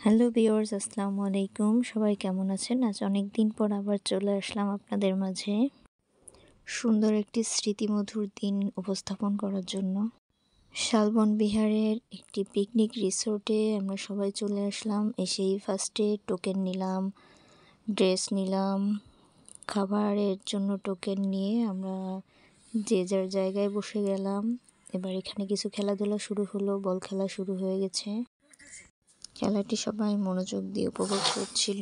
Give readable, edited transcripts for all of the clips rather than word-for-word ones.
Hello viewers, আসসালামু আলাইকুম। সবাই কেমন আছেন? আজ অনেক দিন পর আবার চলে আসলাম আপনাদের মাঝে সুন্দর একটি স্মৃতিমধুর দিন উপস্থাপন করার জন্য। শালবন বিহারের একটি পিকনিক রিসোর্টে আমরা সবাই চলে আসলাম। এসেই ফার্স্টে টোকেন নিলাম, ড্রেস নিলাম, খাবারের জন্য টোকেন নিয়ে আমরা যে যার জায়গায় বসে গেলাম। এবার এখানে কিছু খেলাধুলা শুরু হলো, বল খেলা শুরু হয়ে গেছে। খেলাটি সবাই মনোযোগ দিয়ে উপভোগ করছিল।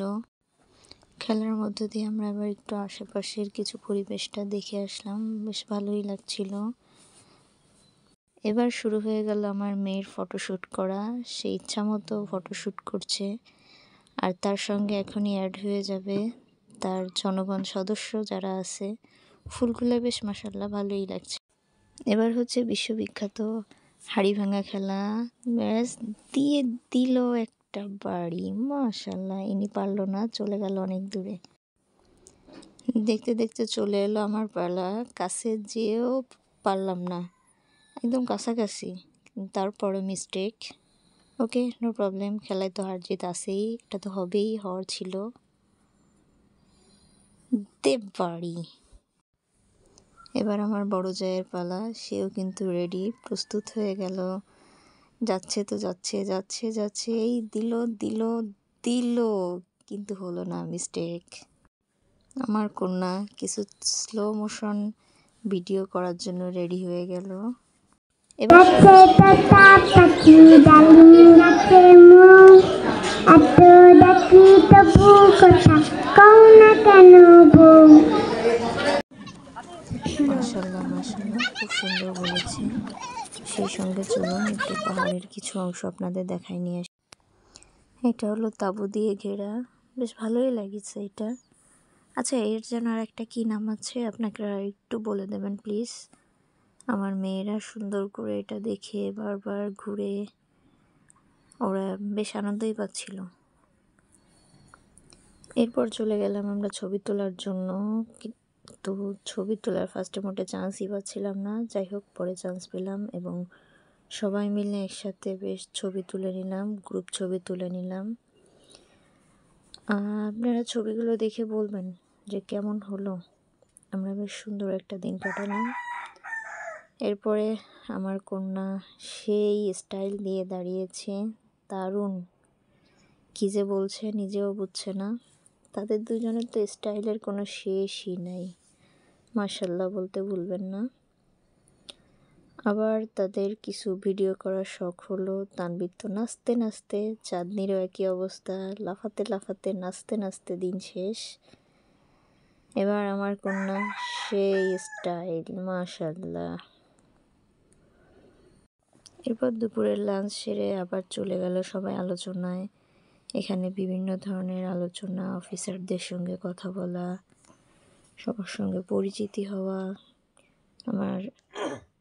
খেলার মধ্য দিয়ে আমরা আবার একটু আশেপাশের কিছু পরিবেশটা দেখে আসলাম, বেশ ভালোই লাগছিল। এবার শুরু হয়ে গেল আমার মেয়ের ফটোশ্যুট করা। সে ইচ্ছা মতো ফটোশ্যুট করছে, আর তার সঙ্গে এখনই অ্যাড হয়ে যাবে তার জনগণ সদস্য যারা আছে। ফুলগুলো বেশ মাশাআল্লাহ ভালোই লাগছে। এবার হচ্ছে বিশ্ববিখ্যাত হাড়ি ভাঙা খেলা। ব্যাস দিয়ে দিল একটা বাড়ি, মাশাআল্লাহ। ইনি পারলো না, চলে গেল অনেক দূরে। দেখতে দেখতে চলে এলো আমার পালা। কাছে যেয়েও পারলাম না, একদম কাছাকাছি, তারপরে মিস্টেক। ওকে, নো প্রবলেম, খেলায় তো হার জিত আছেই, এটা তো হবেই, হওয়ার ছিল। দে বাড়ি। এবার আমার বড় জায়ের পালা, সেও কিন্তু রেডি, প্রস্তুত হয়ে গেল। যাচ্ছে তো যাচ্ছে যাচ্ছে যাচ্ছে, এই দিল দিল দিল, কিন্তু হলো না, মিস্টেক। আমার কন্যা কিছু স্লো মোশন ভিডিও করার জন্য রেডি হয়ে গেল। এবার মাশাআল্লাহ মাশাআল্লাহ, খুব সুন্দর বলেছে। সেই সঙ্গে চলুন একটু পাহাড়ের কিছু অংশ আপনাদের দেখাই নিয়ে আসি। এটা হলো তাঁবু দিয়ে ঘেরা, বেশ ভালোই লাগছে এটা। আচ্ছা, এর যেন আর একটা কী নাম আছে, আপনাকে একটু বলে দেবেন প্লিজ। আমার মেয়েরা সুন্দর করে এটা দেখে বারবার ঘুরে ওরা বেশ আনন্দই পাচ্ছিল। এরপর চলে গেলাম আমরা ছবি তোলার জন্য, কিন্তু ছবি তোলার ফার্স্টে মোটে চান্সই পাচ্ছিলাম না। যাই হোক, পরে চান্স পেলাম এবং সবাই মিলে একসাথে বেশ ছবি তুলে নিলাম, গ্রুপ ছবি তুলে নিলাম। আপনারা ছবিগুলো দেখে বলবেন যে কেমন হলো। আমরা বেশ সুন্দর একটা দিন কাটালাম। এরপরে আমার কন্যা সেই স্টাইল দিয়ে দাঁড়িয়েছে, দারুণ। কী যে বলছে নিজেও বুঝছে না। তাদের দুজনের তো স্টাইলের কোনো শেষই নাই, মাশাআল্লাহ বলতে ভুলবেন না। আবার তাদের কিছু ভিডিও করার শখ হলো। তানভীর তো নাচতে নাচতে, চাঁদনিরও একই অবস্থা, লাফাতে লাফাতে নাচতে নাচতে দিন শেষ। এবার আমার কন্যা সেই স্টাইল, মাশাআল্লাহ। এরপর দুপুরের লাঞ্চ সেরে আবার চলে গেল সবাই আলোচনায়। এখানে বিভিন্ন ধরনের আলোচনা, অফিসারদের সঙ্গে কথা বলা, সবার সঙ্গে পরিচিতি হওয়া।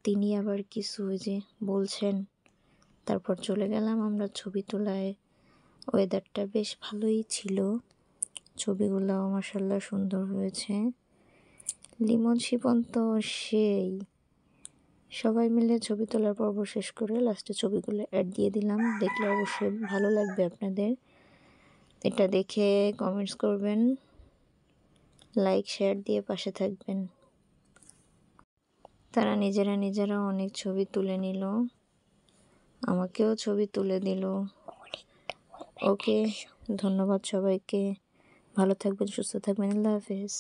তিনি আবার কিছু যে বলছেন, তারপর চলে গেলাম আমরা ছবি তোলায়। ওয়েদারটা বেশ ভালোই ছিল, ছবিগুলোও মাশাআল্লাহ সুন্দর হয়েছে। লিমন শিপন তো সেই, সবাই মিলে ছবি তোলার পর্ব শেষ করে লাস্টে ছবিগুলো অ্যাড দিয়ে দিলাম। দেখলে অবশ্যই ভালো লাগবে আপনাদের। এটা দেখে কমেন্টস করবেন, লাইক শেয়ার দিয়ে পাশে থাকবেন। তারা নিজেরা অনেক ছবি তুলে নিল, আমাকেও ছবি তুলে দিল। ওকে, ধন্যবাদ সবাইকে। ভালো থাকবেন, সুস্থ থাকবেন, আল্লাহ হাফেজ।